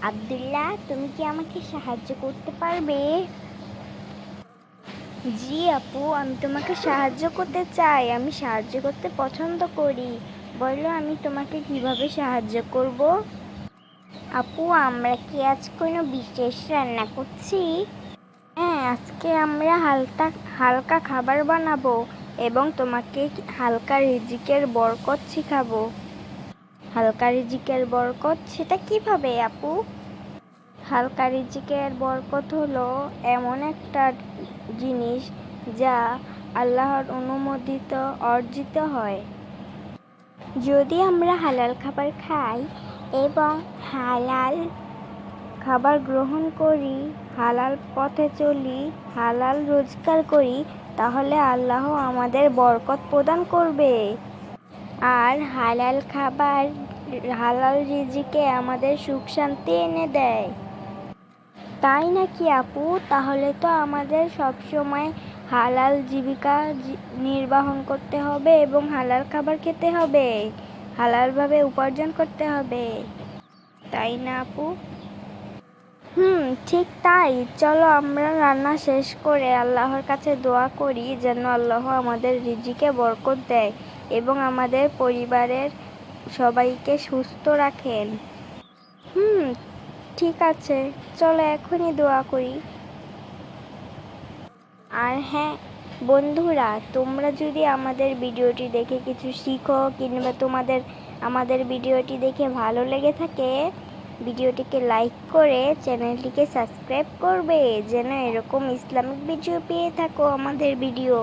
আব্দুল্লাহ, তুমি কি আমাকে সাহায্য করতে পারবে? জি আপু, আমি তোমাকে সাহায্য করতে চাই। আমি সাহায্য করতে পছন্দ করি। বলো, আমি তোমাকে কিভাবে সাহায্য করব? আপু, আমরা কি আজ কোনো বিশেষ রান্না করছি? হ্যাঁ, আজকে আমরা হালকা হালকা খাবার বানাবো এবং তোমাকে হালকা রিজিকের বরকত শিখাবো। হালকা রিজিকের বরকত সেটা কিভাবে আপু? হালকা রিজিকের বরকত হলো এমন একটা জিনিস যা আল্লাহর অনুমোদিত অর্জিত হয়। যদি আমরা হালাল খাবার খাই এবং হালাল খাবার গ্রহণ করি, হালাল পথে চলি, হালাল রোজগার করি, তাহলে আল্লাহ আমাদের বরকত প্রদান করবে। আর হালাল খাবার, হালাল রিজিকে আমাদের সুখ শান্তি এনে দেয়। তাই নাকি আপু? তাহলে তো আমাদের সবসময় হালাল জীবিকা নির্বাহন করতে হবে এবং হালাল খাবার খেতে হবে, হালালভাবে উপার্জন করতে হবে, তাই না আপু? ঠিক তাই। চলো আমরা রান্না শেষ করে আল্লাহর কাছে দোয়া করি যেন আল্লাহ আমাদের রিজিকে বরকত দেয় এবং আমাদের পরিবারের সবাইকে সুস্থ রাখেন। ঠিক আছে, চলো এখনই দোয়া করি। আর হ্যাঁ বন্ধুরা, তোমরা যদি আমাদের ভিডিওটি দেখে কিছু শিখো কিংবা আমাদের ভিডিওটি দেখে ভালো লেগে থাকে, ভিডিওটিকে লাইক করে চ্যানেলটিকে সাবস্ক্রাইব করবে যেন এরকম ইসলামিক ভিডিও পেয়ে থাকো আমাদের ভিডিও।